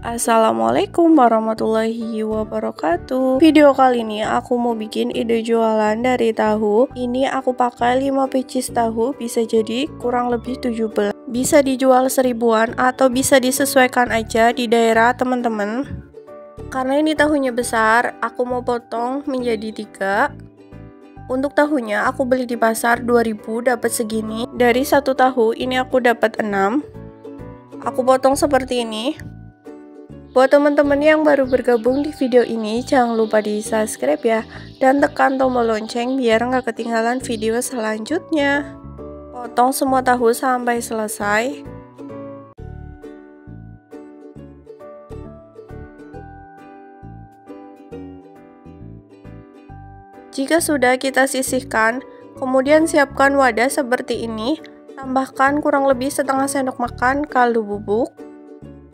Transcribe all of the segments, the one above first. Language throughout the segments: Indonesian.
Assalamualaikum warahmatullahi wabarakatuh. Video kali ini aku mau bikin ide jualan dari tahu. Ini aku pakai 5 pieces tahu, bisa jadi kurang lebih 17. Bisa dijual 1000-an atau bisa disesuaikan aja di daerah teman-teman. Karena ini tahunya besar, aku mau potong menjadi 3. Untuk tahunya aku beli di pasar 2000 dapat segini. Dari satu tahu ini aku dapat 6. Aku potong seperti ini. Buat teman-teman yang baru bergabung di video ini, jangan lupa di subscribe ya, dan tekan tombol lonceng biar nggak ketinggalan video selanjutnya. Potong semua tahu sampai selesai. Jika sudah kita sisihkan, kemudian siapkan wadah seperti ini. Tambahkan kurang lebih setengah sendok makan kaldu bubuk,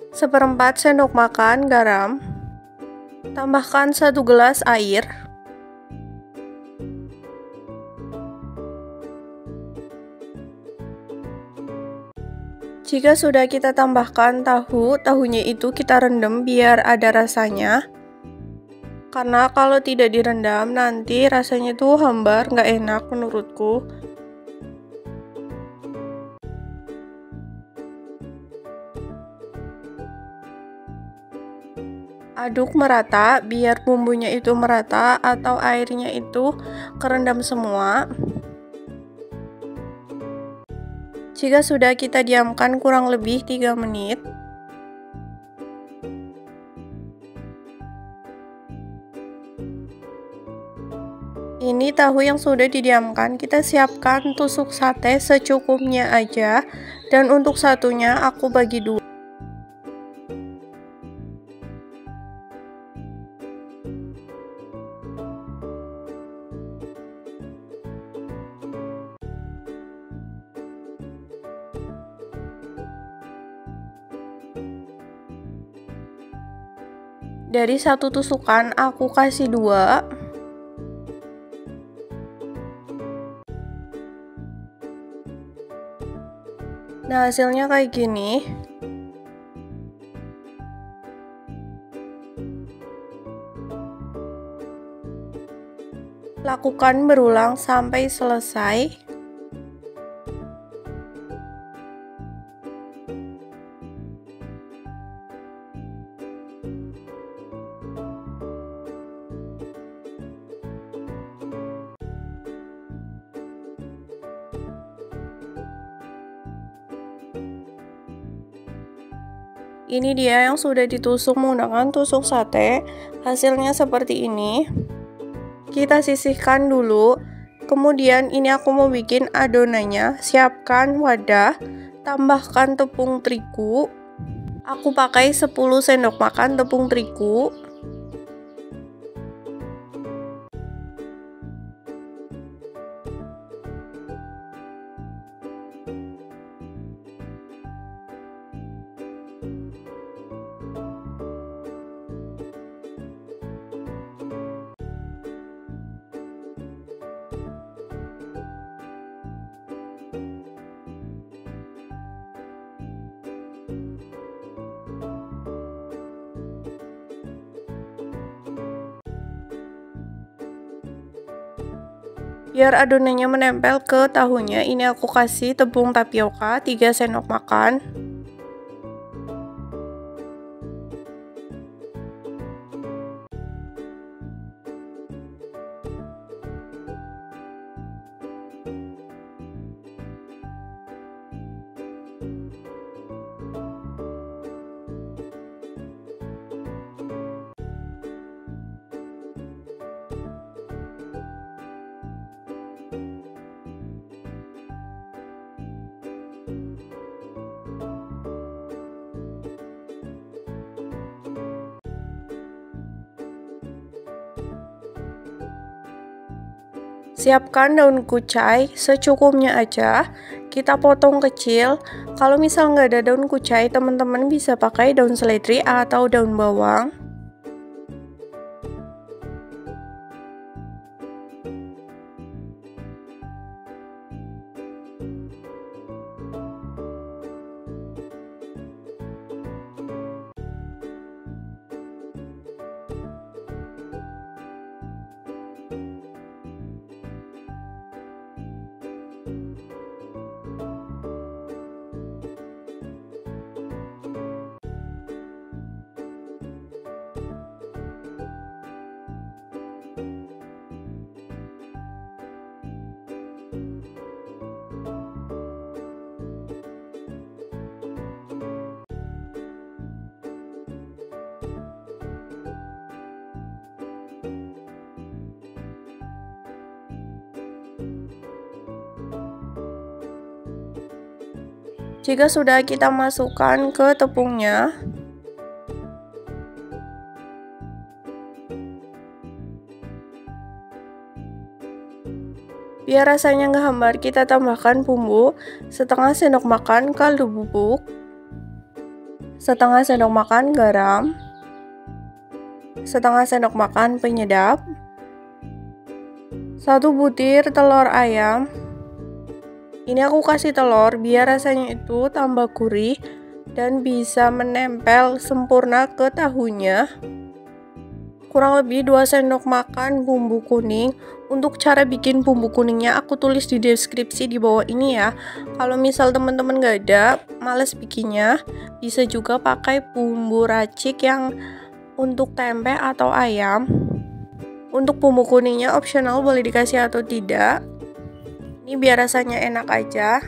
1/4 sendok makan garam, tambahkan 1 gelas air, jika sudah kita tambahkan tahunya itu kita rendam biar ada rasanya, karena kalau tidak direndam nanti rasanya tuh hambar, nggak enak menurutku. Aduk merata biar bumbunya itu merata atau airnya itu kerendam semua. Jika sudah kita diamkan kurang lebih 3 menit. Ini tahu yang sudah didiamkan, kita siapkan tusuk sate secukupnya aja, dan untuk satunya aku bagi 2. Dari satu tusukan aku kasih 2. Nah, hasilnya kayak gini. Lakukan berulang sampai selesai. Ini dia yang sudah ditusuk menggunakan tusuk sate. Hasilnya seperti ini. Kita sisihkan dulu. Kemudian ini aku mau bikin adonannya. Siapkan wadah, tambahkan tepung terigu. Aku pakai 10 sendok makan tepung terigu. Biar adonannya menempel ke tahunya, ini aku kasih tepung tapioka 3 sendok makan. Siapkan daun kucai secukupnya aja, kita potong kecil. Kalau misal nggak ada daun kucai, teman-teman bisa pakai daun seledri atau daun bawang. Jika sudah, kita masukkan ke tepungnya. Biar rasanya nggak hambar, kita tambahkan bumbu setengah sendok makan kaldu bubuk, setengah sendok makan garam, setengah sendok makan penyedap, 1 butir telur ayam. Ini aku kasih telur biar rasanya itu tambah gurih dan bisa menempel sempurna ke tahunya. Kurang lebih 2 sendok makan bumbu kuning. Untuk cara bikin bumbu kuningnya aku tulis di deskripsi di bawah ini ya. Kalau misal teman-teman gak ada, males bikinnya, bisa juga pakai bumbu racik yang untuk tempe atau ayam. Untuk bumbu kuningnya opsional, boleh dikasih atau tidak. Ini biar rasanya enak aja.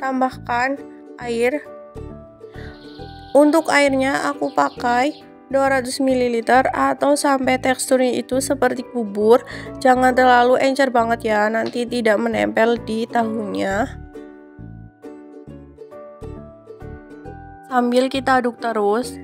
Tambahkan air. Untuk airnya aku pakai 200 ml atau sampai teksturnya itu seperti bubur. Jangan terlalu encer banget ya, nanti tidak menempel di tahunya. Sambil kita aduk terus.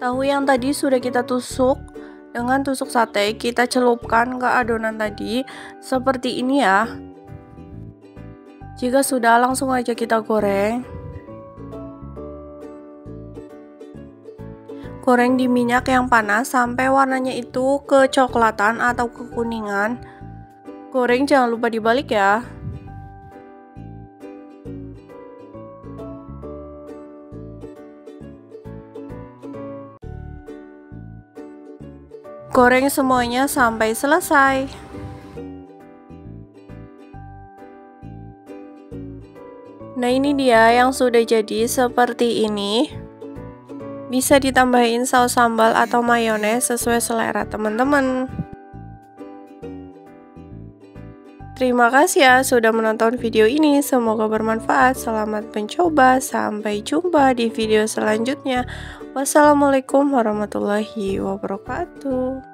Tahu yang tadi sudah kita tusuk dengan tusuk sate, kita celupkan ke adonan tadi seperti ini ya. Jika sudah, langsung aja kita goreng. Goreng di minyak yang panas sampai warnanya itu kecoklatan atau kekuningan. Goreng jangan lupa dibalik ya. Goreng semuanya sampai selesai. Nah, ini dia yang sudah jadi seperti ini. Bisa ditambahin saus sambal atau mayones sesuai selera teman-teman. Terima kasih ya sudah menonton video ini. Semoga bermanfaat. Selamat mencoba. Sampai jumpa di video selanjutnya. Wassalamualaikum warahmatullahi wabarakatuh.